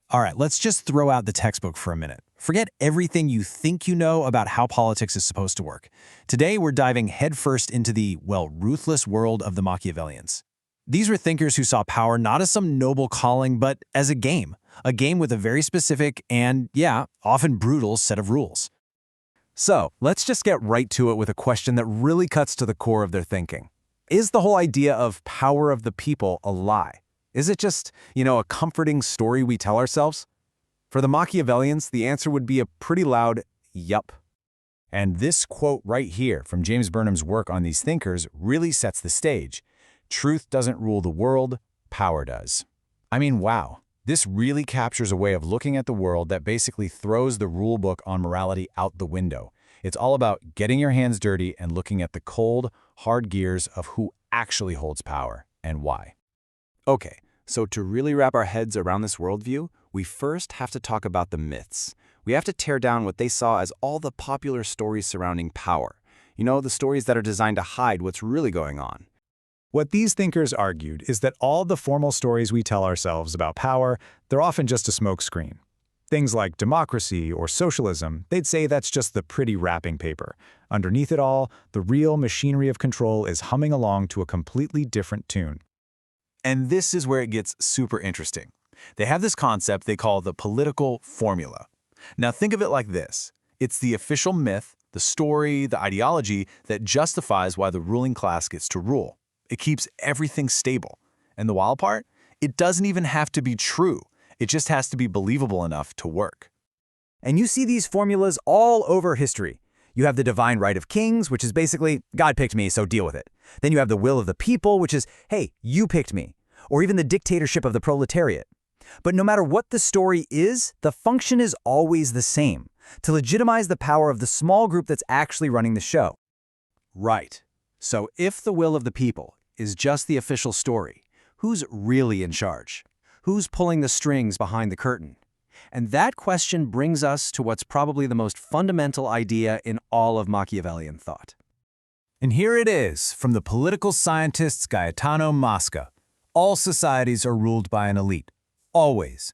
All right, let's just throw out the textbook for a minute. Forget everything you think you know about how politics is supposed to work. Today, we're diving headfirst into the, well, ruthless world of the Machiavellians. These were thinkers who saw power not as some noble calling, but as a game with a very specific and, yeah, often brutal set of rules. So, let's just get right to it with a question that really cuts to the core of their thinking. Is the whole idea of power of the people a lie? Is it just, a comforting story we tell ourselves? For the Machiavellians, the answer would be a pretty loud yup. And this quote right here from James Burnham's work on these thinkers really sets the stage. Truth doesn't rule the world, power does. I mean, wow. This really captures a way of looking at the world that basically throws the rule book on morality out the window. It's all about getting your hands dirty and looking at the cold, hard gears of who actually holds power and why. Okay, so to really wrap our heads around this worldview, we first have to talk about the myths. We have to tear down what they saw as all the popular stories surrounding power. The stories that are designed to hide what's really going on. What these thinkers argued is that all the formal stories we tell ourselves about power, they're often just a smokescreen. Things like democracy or socialism, they'd say that's just the pretty wrapping paper. Underneath it all, the real machinery of control is humming along to a completely different tune. And this is where it gets super interesting. They have this concept they call the political formula. Now think of it like this. It's the official myth, the story, the ideology that justifies why the ruling class gets to rule. It keeps everything stable. And the wild part? It doesn't even have to be true. It just has to be believable enough to work. And you see these formulas all over history. You have the divine right of kings, which is basically, God picked me, so deal with it. Then you have the will of the people, which is, hey, you picked me. Or even the dictatorship of the proletariat. But no matter what the story is, the function is always the same, to legitimize the power of the small group that's actually running the show. Right. So if the will of the people is just the official story, who's really in charge? Who's pulling the strings behind the curtain? And that question brings us to what's probably the most fundamental idea in all of Machiavellian thought. And here it is, from the political scientist Gaetano Mosca. All societies are ruled by an elite. Always.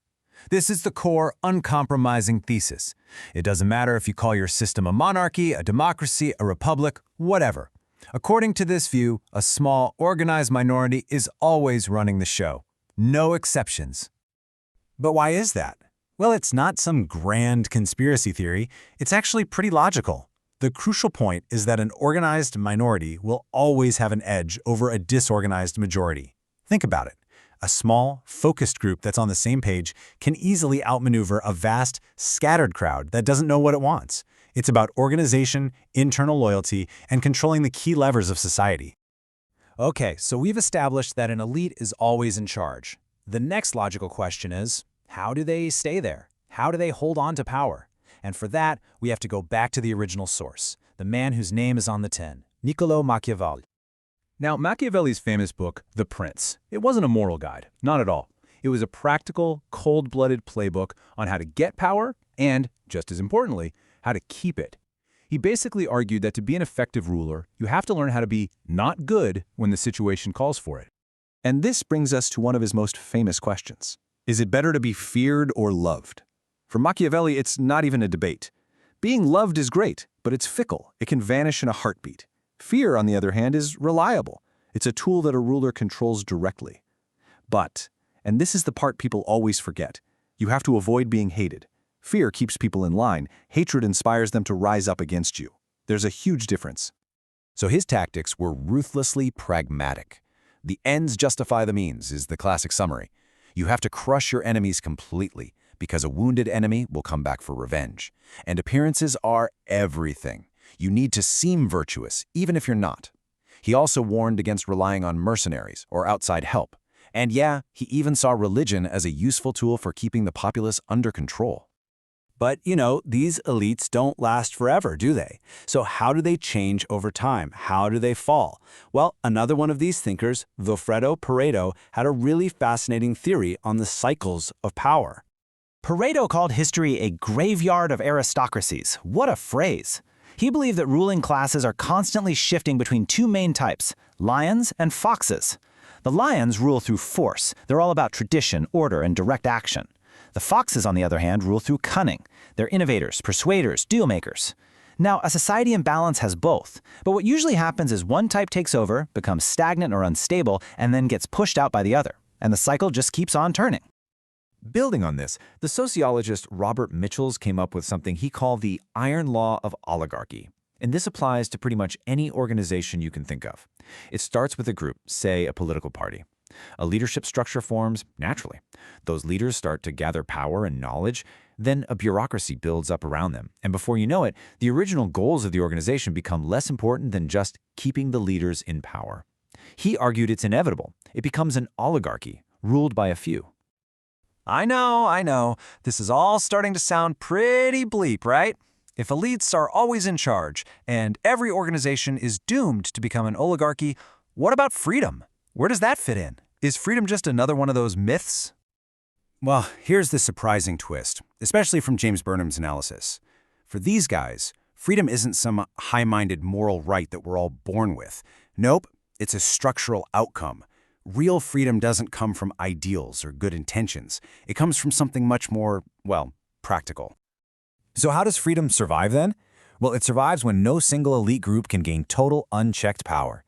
This is the core, uncompromising thesis. It doesn't matter if you call your system a monarchy, a democracy, a republic, whatever. According to this view, a small, organized minority is always running the show. No exceptions. But why is that? Well, it's not some grand conspiracy theory. It's actually pretty logical. The crucial point is that an organized minority will always have an edge over a disorganized majority. Think about it. A small, focused group that's on the same page can easily outmaneuver a vast, scattered crowd that doesn't know what it wants. It's about organization, internal loyalty, and controlling the key levers of society. Okay, so we've established that an elite is always in charge. The next logical question is, how do they stay there? How do they hold on to power? And for that, we have to go back to the original source, the man whose name is on the tin, Niccolò Machiavelli. Now, Machiavelli's famous book, The Prince, it wasn't a moral guide, not at all. It was a practical, cold-blooded playbook on how to get power and, just as importantly, how to keep it. He basically argued that to be an effective ruler, you have to learn how to be not good when the situation calls for it. And this brings us to one of his most famous questions. Is it better to be feared or loved? For Machiavelli, it's not even a debate. Being loved is great, but it's fickle. It can vanish in a heartbeat. Fear, on the other hand, is reliable. It's a tool that a ruler controls directly. But, and this is the part people always forget, you have to avoid being hated. Fear keeps people in line. Hatred inspires them to rise up against you. There's a huge difference. So his tactics were ruthlessly pragmatic. The ends justify the means is the classic summary. You have to crush your enemies completely, because a wounded enemy will come back for revenge. And appearances are everything. You need to seem virtuous, even if you're not. He also warned against relying on mercenaries or outside help. And yeah, he even saw religion as a useful tool for keeping the populace under control. But, these elites don't last forever, do they? So how do they change over time? How do they fall? Well, another one of these thinkers, Vilfredo Pareto, had a really fascinating theory on the cycles of power. Pareto called history a graveyard of aristocracies. What a phrase! He believed that ruling classes are constantly shifting between two main types, lions and foxes. The lions rule through force. They're all about tradition, order, and direct action. The foxes, on the other hand, rule through cunning. They're innovators, persuaders, deal-makers. Now, a society in balance has both, but what usually happens is one type takes over, becomes stagnant or unstable, and then gets pushed out by the other, and the cycle just keeps on turning. Building on this, the sociologist Robert Michels came up with something he called the iron law of oligarchy. And this applies to pretty much any organization you can think of. It starts with a group, say a political party. A leadership structure forms naturally. Those leaders start to gather power and knowledge. Then a bureaucracy builds up around them. And before you know it, the original goals of the organization become less important than just keeping the leaders in power. He argued it's inevitable. It becomes an oligarchy, ruled by a few. I know. This is all starting to sound pretty bleak, right? If elites are always in charge, and every organization is doomed to become an oligarchy, what about freedom? Where does that fit in? Is freedom just another one of those myths? Well, here's the surprising twist, especially from James Burnham's analysis. For these guys, freedom isn't some high-minded moral right that we're all born with. Nope, it's a structural outcome. Real freedom doesn't come from ideals or good intentions. It comes from something much more, well, practical. So how does freedom survive then? Well, it survives when no single elite group can gain total unchecked power.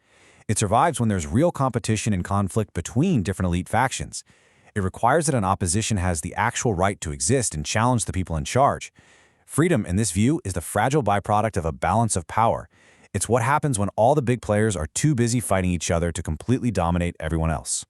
It survives when there's real competition and conflict between different elite factions. It requires that an opposition has the actual right to exist and challenge the people in charge. Freedom, in this view, is the fragile byproduct of a balance of power. It's what happens when all the big players are too busy fighting each other to completely dominate everyone else.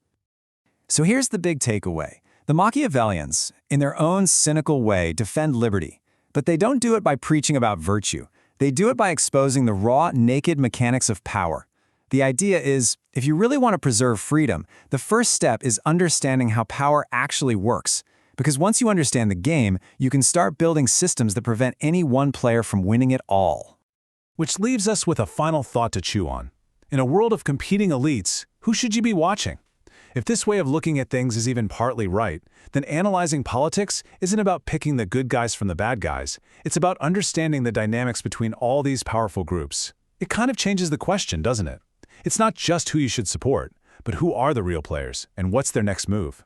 So here's the big takeaway. The Machiavellians, in their own cynical way, defend liberty. But they don't do it by preaching about virtue. They do it by exposing the raw, naked mechanics of power. The idea is, if you really want to preserve freedom, the first step is understanding how power actually works. Because once you understand the game, you can start building systems that prevent any one player from winning it all. Which leaves us with a final thought to chew on. In a world of competing elites, who should you be watching? If this way of looking at things is even partly right, then analyzing politics isn't about picking the good guys from the bad guys. It's about understanding the dynamics between all these powerful groups. It kind of changes the question, doesn't it? It's not just who you should support, but who are the real players and what's their next move.